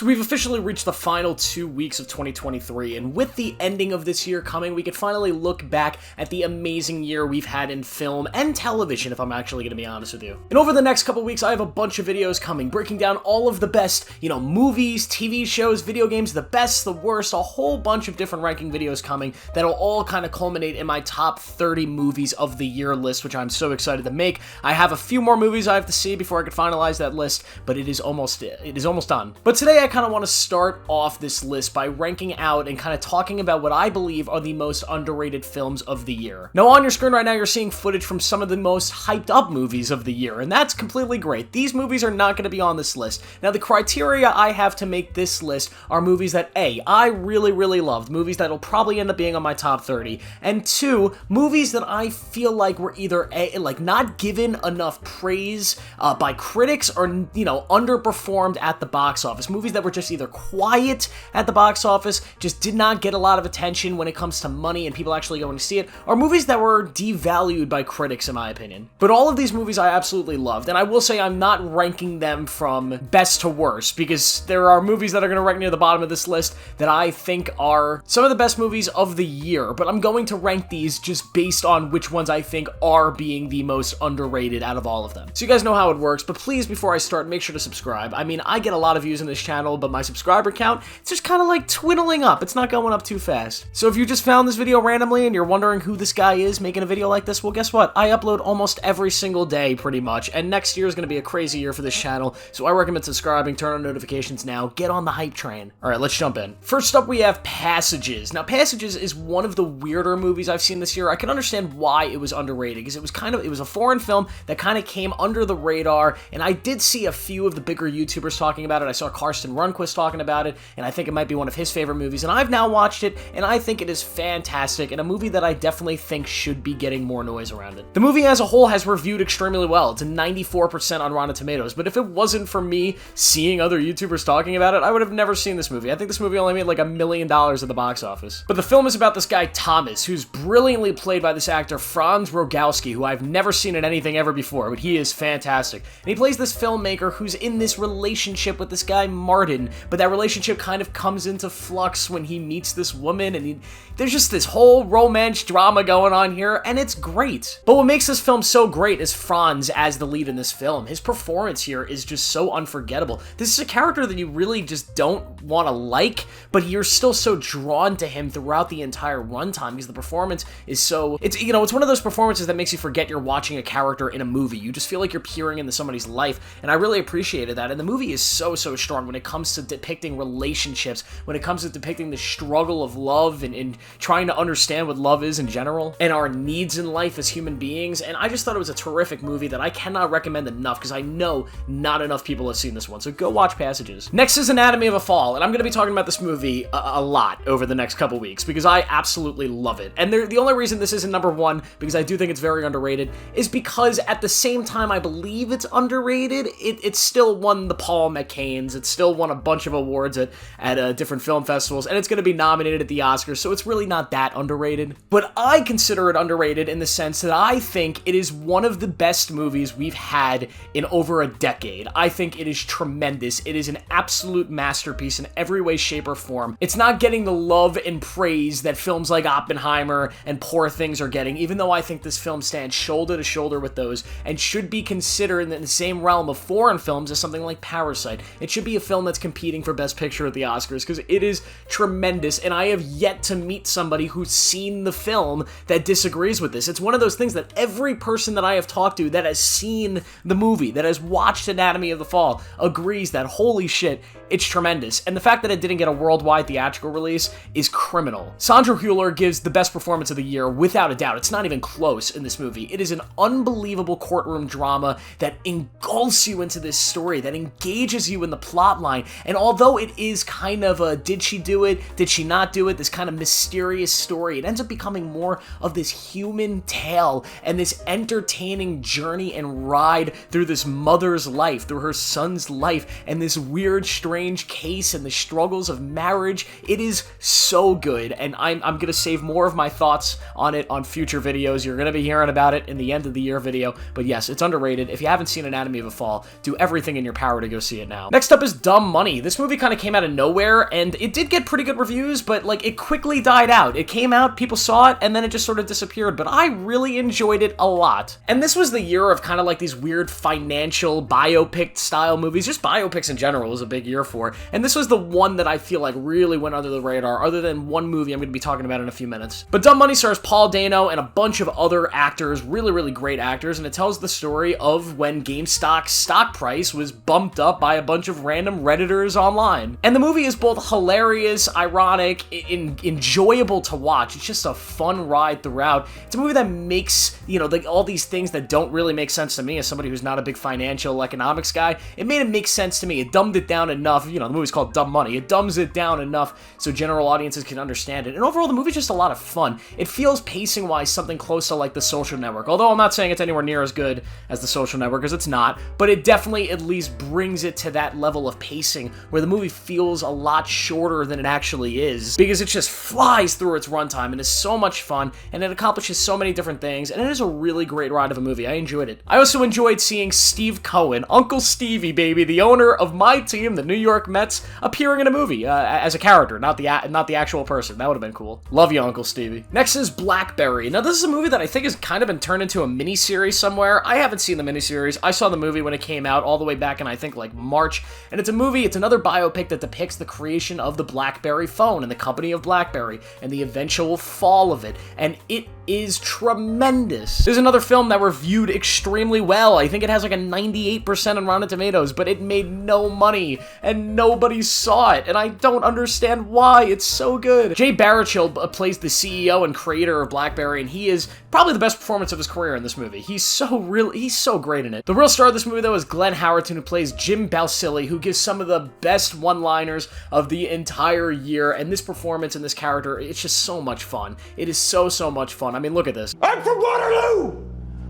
So we've officially reached the final 2 weeks of 2023, and with the ending of this year coming, we can finally look back at the amazing year we've had in film and television, if I'm actually going to be honest with you. And over the next couple weeks, I have a bunch of videos coming, breaking down all of the best, movies, TV shows, video games, the best, the worst, a whole bunch of different ranking videos coming that'll all kind of culminate in my top 30 movies of the year list, which I'm so excited to make. I have a few more movies I have to see before I can finalize that list, but it is almost done. But today I kind of want to start off this list by ranking out and kind of talking about what I believe are the most underrated films of the year. Now on your screen right now you're seeing footage from some of the most hyped up movies of the year, and that's completely great. These movies are not going to be on this list. Now the criteria I have to make this list are movies that A, I really loved, movies that'll probably end up being on my top 30, and 2, movies that I feel like were either not given enough praise by critics or underperformed at the box office. Movies that were just either quiet at the box office, just did not get a lot of attention when it comes to money and people actually going to see it, or movies that were devalued by critics in my opinion. But all of these movies I absolutely loved, and I will say I'm not ranking them from best to worst, because there are movies that are going to rank near the bottom of this list that I think are some of the best movies of the year, but I'm going to rank these just based on which ones I think are being the most underrated out of all of them. So you guys know how it works, but please, before I start, make sure to subscribe. I mean, I get a lot of views on this channel, but my subscriber count, it's just kind of like twiddling up. It's not going up too fast. So if you just found this video randomly and you're wondering who this guy is making a video like this, well, guess what? I upload almost every single day, pretty much, and next year is going to be a crazy year for this channel, so I recommend subscribing, turn on notifications now, get on the hype train. All right, let's jump in. First up, we have Passages. Now, Passages is one of the weirder movies I've seen this year. I can understand why it was underrated, because it was a foreign film that kind of came under the radar, and I did see a few of the bigger YouTubers talking about it. I saw Karsten Runquist talking about it, and I think it might be one of his favorite movies, and I've now watched it, and I think it is fantastic, and a movie that I definitely think should be getting more noise around it. The movie as a whole has reviewed extremely well. It's a 94% on Rotten Tomatoes, but if it wasn't for me seeing other YouTubers talking about it, I would have never seen this movie. I think this movie only made like $1 million at the box office. But the film is about this guy, Thomas, who's brilliantly played by this actor, Franz Rogowski, who I've never seen in anything ever before, but he is fantastic. And he plays this filmmaker who's in this relationship with this guy, Martin, but that relationship kind of comes into flux when he meets this woman, and there's just this whole romance drama going on here, and it's great. But what makes this film so great is Franz as the lead in this film. His performance here is just so unforgettable. This is a character that you really just don't want to like, but you're still so drawn to him throughout the entire runtime because the performance is so... It's one of those performances that makes you forget you're watching a character in a movie. You just feel like you're peering into somebody's life, and I really appreciated that. And the movie is so strong when it comes to depicting relationships, when it comes to depicting the struggle of love and trying to understand what love is in general, and our needs in life as human beings. And I just thought it was a terrific movie that I cannot recommend enough, because I know not enough people have seen this one, so go watch Passages. Next is Anatomy of a Fall, and I'm going to be talking about this movie a lot over the next couple weeks, because I absolutely love it. And the only reason this isn't number one, because I do think it's very underrated, is because at the same time I believe it's underrated, it still won the Palm at Cannes, it still won a bunch of awards at different film festivals, and it's going to be nominated at the Oscars, so it's really not that underrated. But I consider it underrated in the sense that I think it is one of the best movies we've had in over a decade. I think it is tremendous. It is an absolute masterpiece in every way, shape, or form. It's not getting the love and praise that films like Oppenheimer and Poor Things are getting, even though I think this film stands shoulder to shoulder with those and should be considered in the same realm of foreign films as something like Parasite. It should be a film that's competing for Best Picture at the Oscars, because it is tremendous, and I have yet to meet somebody who's seen the film that disagrees with this. It's one of those things that every person that I have talked to that has seen the movie, that has watched Anatomy of the Fall, agrees that, holy shit, it's tremendous. And the fact that it didn't get a worldwide theatrical release is criminal. Sandra Hüller gives the best performance of the year, without a doubt. It's not even close in this movie. It is an unbelievable courtroom drama that engulfs you into this story, that engages you in the plot line. And although it is kind of a did she do it, did she not do it, this kind of mysterious story, it ends up becoming more of this human tale and this entertaining journey and ride through this mother's life, through her son's life, and this weird, strange case and the struggles of marriage. It is so good, and I'm gonna save more of my thoughts on it on future videos. You're gonna be hearing about it in the end of the year video, but yes, it's underrated. If you haven't seen Anatomy of a Fall, do everything in your power to go see it now. Next up is Dumb Money. This movie kind of came out of nowhere, and it did get pretty good reviews, but, like, it quickly died out. It came out, people saw it, and then it just sort of disappeared, but I really enjoyed it a lot. And this was the year of kind of like these weird financial biopic-style movies. Just biopics in general was a big year for, and this was the one that I feel like really went under the radar, other than one movie I'm going to be talking about in a few minutes. But Dumb Money stars Paul Dano and a bunch of other actors, really, really great actors, and it tells the story of when GameStop's stock price was bumped up by a bunch of random Redditors online. And the movie is both hilarious, ironic, enjoyable to watch. It's just a fun ride throughout. It's a movie that makes, you know, like all these things that don't really make sense to me as somebody who's not a big financial economics guy, it made it make sense to me. It dumbed it down enough. You know, the movie's called Dumb Money. It dumbs it down enough so general audiences can understand it. And overall, the movie's just a lot of fun. It feels pacing-wise something close to like The Social Network, although I'm not saying it's anywhere near as good as The Social Network, because it's not, but it definitely at least brings it to that level of pacing where the movie feels a lot shorter than it actually is, because it just flies through its runtime and is so much fun, and it accomplishes so many different things, and it is a really great ride of a movie. I enjoyed it. I also enjoyed seeing Steve Cohen, Uncle Stevie, baby, the owner of my team, the New York Mets, appearing in a movie as a character, not the actual person. That would have been cool. Love you, Uncle Stevie. Next is Blackberry. Now, this is a movie that I think has kind of been turned into a miniseries somewhere. I haven't seen the miniseries. I saw the movie when it came out all the way back in, I think, like March, and it's a movie, it's another biopic that depicts the creation of the Blackberry phone and the company of Blackberry and the eventual fall of it, and it is tremendous. There's another film that reviewed extremely well. I think it has like a 98% on Rotten Tomatoes, but it made no money, and nobody saw it, and I don't understand why. It's so good. Jay Baruchel plays the CEO and creator of Blackberry, and he is probably the best performance of his career in this movie. He's so great in it. The real star of this movie, though, is Glenn Howerton, who plays Jim Balsillie, who gives some of the best one-liners of the entire year, and this performance and this character, it's just so much fun. It is so much fun. I mean, look at this. I'm from Waterloo,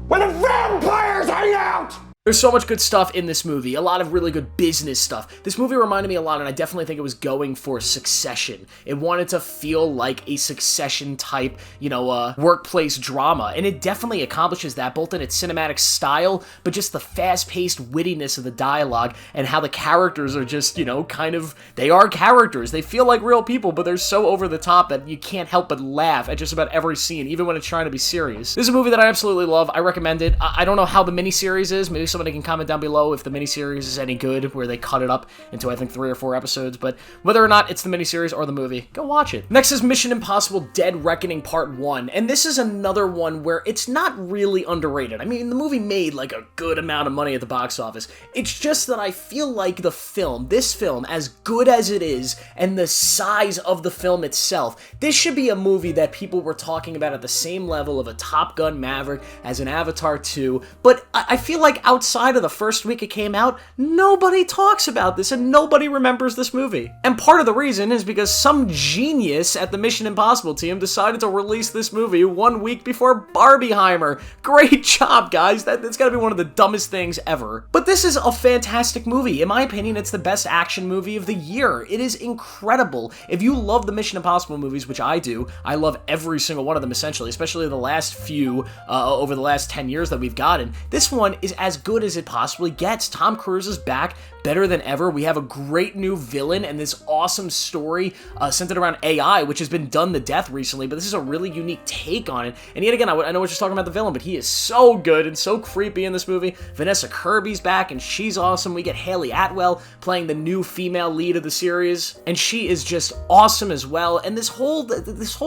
where the vampires hang out! There's so much good stuff in this movie, a lot of really good business stuff. This movie reminded me a lot, and I definitely think it was going for Succession. It wanted to feel like a Succession type, you know, workplace drama, and it definitely accomplishes that, both in its cinematic style, but just the fast-paced wittiness of the dialogue, and how the characters are just, you know, kind of, they are characters. They feel like real people, but they're so over the top that you can't help but laugh at just about every scene, even when it's trying to be serious. This is a movie that I absolutely love. I recommend it. I don't know how the miniseries is. Maybe somebody can comment down below if the miniseries is any good, where they cut it up into, I think, 3 or 4 episodes, but whether or not it's the miniseries or the movie, go watch it. Next is Mission Impossible Dead Reckoning Part 1, and this is another one where it's not really underrated. I mean, the movie made, like, a good amount of money at the box office. It's just that I feel like this film, as good as it is, and the size of the film itself, this should be a movie that people were talking about at the same level of a Top Gun Maverick as an Avatar 2, but I feel like outside of the first week it came out, nobody talks about this and nobody remembers this movie. And part of the reason is because some genius at the Mission Impossible team decided to release this movie 1 week before Barbieheimer. Great job, guys. That's gotta be one of the dumbest things ever. But this is a fantastic movie. In my opinion, it's the best action movie of the year. It is incredible. If you love the Mission Impossible movies, which I do, I love every single one of them essentially, especially the last few over the last 10 years that we've gotten. This one is as good as it possibly gets. Tom Cruise is back, better than ever. We have a great new villain and this awesome story centered around AI, which has been done to death recently, but this is a really unique take on it. And yet again, I know we're just talking about the villain, but he is so good and so creepy in this movie. Vanessa Kirby's back, and she's awesome. We get Haley Atwell playing the new female lead of the series, and she is just awesome as well. And this whole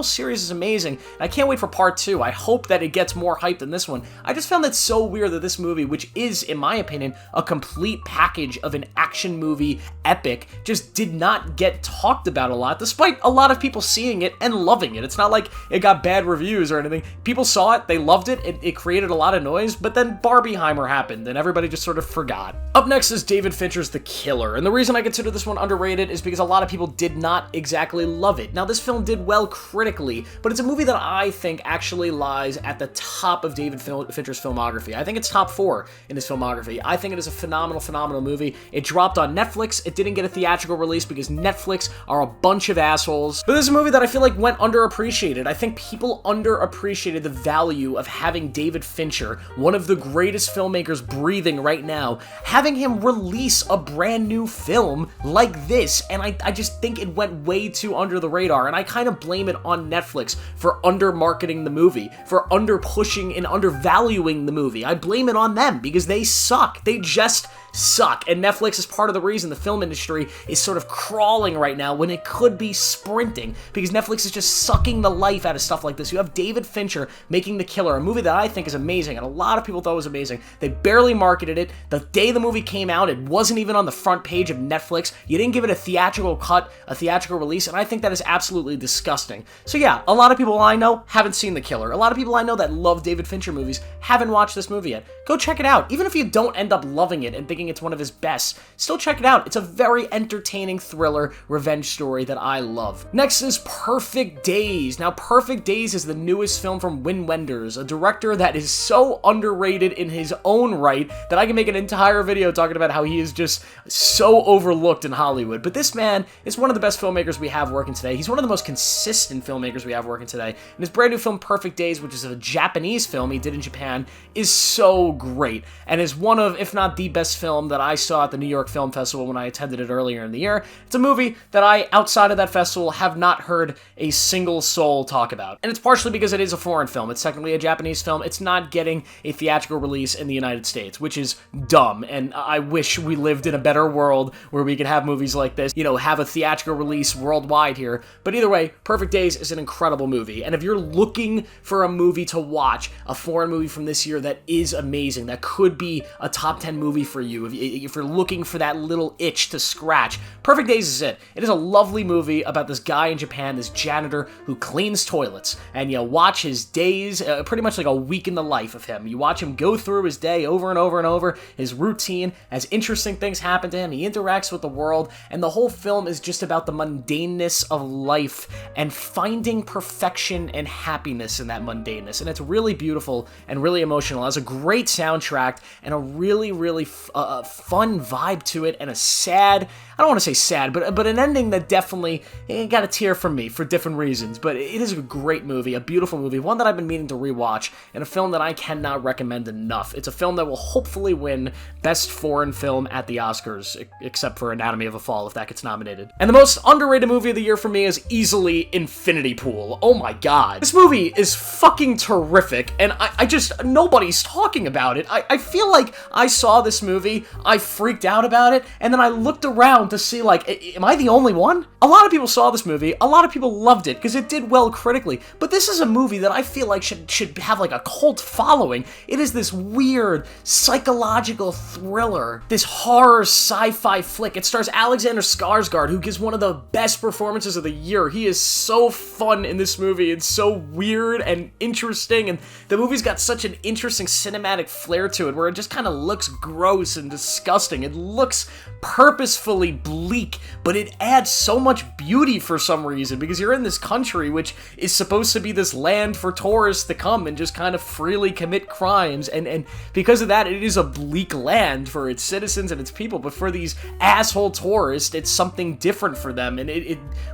series is amazing. I can't wait for part 2. I hope that it gets more hype than this one. I just found that so weird that this movie, which is, in my opinion, a complete package of an action movie epic, just did not get talked about a lot, despite a lot of people seeing it and loving it. It's not like it got bad reviews or anything. People saw it, they loved it, it created a lot of noise, but then Barbieheimer happened, and everybody just sort of forgot. Up next is David Fincher's The Killer, and the reason I consider this one underrated is because a lot of people did not exactly love it. Now, this film did well critically, but it's a movie that I think actually lies at the top of David Fincher's filmography. I think it's top 4 in his filmography. I think it is a phenomenal movie. It dropped on Netflix. It didn't get a theatrical release because Netflix are a bunch of assholes. But this is a movie that I feel like went underappreciated. I think people underappreciated the value of having David Fincher, one of the greatest filmmakers breathing right now, having him release a brand new film like this, and I just think it went way too under the radar, and I kind of blame it on Netflix for under-marketing the movie, for under-pushing and undervaluing the movie. I blame it on them because they suck. They just suck, and Netflix is part of the reason the film industry is sort of crawling right now when it could be sprinting, because Netflix is just sucking the life out of stuff like this. You have David Fincher making The Killer, a movie that I think is amazing, and a lot of people thought was amazing. They barely marketed it. The day the movie came out, it wasn't even on the front page of Netflix. You didn't give it a theatrical cut, a theatrical release, and I think that is absolutely disgusting. So yeah, a lot of people I know haven't seen The Killer. A lot of people I know that love David Fincher movies haven't watched this movie yet. Go check it out. Even if you don't end up loving it and thinking it's one of his best, still check it out. It's a very entertaining thriller revenge story that I love. Next is Perfect Days. Now, Perfect Days is the newest film from Wim Wenders, a director that is so underrated in his own right that I can make an entire video talking about how he is just so overlooked in Hollywood. But this man is one of the best filmmakers we have working today. He's one of the most consistent filmmakers we have working today. And his brand new film, Perfect Days, which is a Japanese film he did in Japan, is so great and is one of, if not the best film that I saw at the New York Film Festival when I attended it earlier in the year. It's a movie that I, outside of that festival, have not heard a single soul talk about. And it's partially because it is a foreign film. It's technically a Japanese film. It's not getting a theatrical release in the United States, which is dumb. And I wish we lived in a better world where we could have movies like this, you know, have a theatrical release worldwide here. But either way, Perfect Days is an incredible movie. And if you're looking for a movie to watch, a foreign movie from this year that is amazing, that could be a top 10 movie for you, if you're looking for that little itch to scratch, Perfect Days is it. It is a lovely movie about this guy in Japan, this janitor who cleans toilets, and you watch his days, pretty much like a week in the life of him. You watch him go through his day over and over and over, his routine, as interesting things happen to him, he interacts with the world, and the whole film is just about the mundaneness of life and finding perfection and happiness in that mundaneness, and it's really beautiful and really emotional. It has a great soundtrack and a really, really fun vibe to it, and a sad, I don't want to say sad, but an ending that definitely got a tear from me for different reasons. But it is a great movie, a beautiful movie, one that I've been meaning to rewatch, and a film that I cannot recommend enough. It's a film that will hopefully win Best Foreign Film at the Oscars, except for Anatomy of a Fall if that gets nominated. And the most underrated movie of the year for me is easily Infinity Pool. Oh my god. This movie is fucking terrific, and I just, nobody's talking about it. I feel like I saw this movie, I freaked out about it, and then I looked around to see, like, am I the only one? A lot of people saw this movie, a lot of people loved it, because it did well critically, but this is a movie that I feel like should have, like, a cult following. It is this weird, psychological thriller, this horror sci-fi flick. It stars Alexander Skarsgård, who gives one of the best performances of the year. He is so fun in this movie, it's so weird and interesting, and the movie's got such an interesting cinematic flair to it, where it just kind of looks gross and disgusting. It looks purposefully bleak, but it adds so much beauty for some reason, because you're in this country which is supposed to be this land for tourists to come and just kind of freely commit crimes, and because of that, it is a bleak land for its citizens and its people, but for these asshole tourists, it's something different for them, and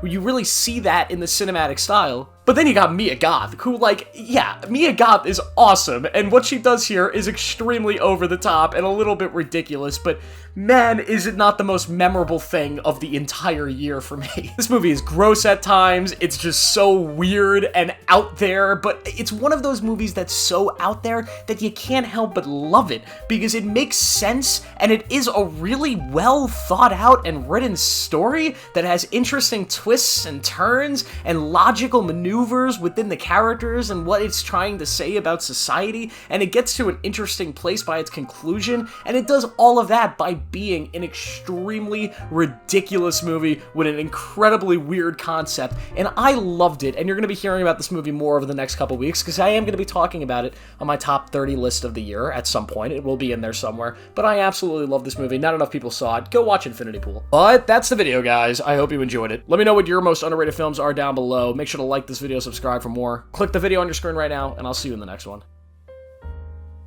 you really see that in the cinematic style. But then you got Mia Goth, who, like, yeah, Mia Goth is awesome, and what she does here is extremely over the top and a little bit ridiculous, but man, is it not the most memorable thing of the entire year for me. This movie is gross at times, it's just so weird and out there, but it's one of those movies that's so out there that you can't help but love it, because it makes sense, and it is a really well thought out and written story that has interesting twists and turns and logical maneuvers within the characters and what it's trying to say about society, and it gets to an interesting place by its conclusion, and it does all of that by being an extremely ridiculous movie with an incredibly weird concept, and I loved it, and you're going to be hearing about this movie more over the next couple weeks, because I am going to be talking about it on my top 30 list of the year at some point. It will be in there somewhere, but I absolutely love this movie. Not enough people saw it. Go watch Infinity Pool. But that's the video, guys. I hope you enjoyed it. Let me know what your most underrated films are down below. Make sure to like this video, subscribe for more. Click the video on your screen right now, and I'll see you in the next one.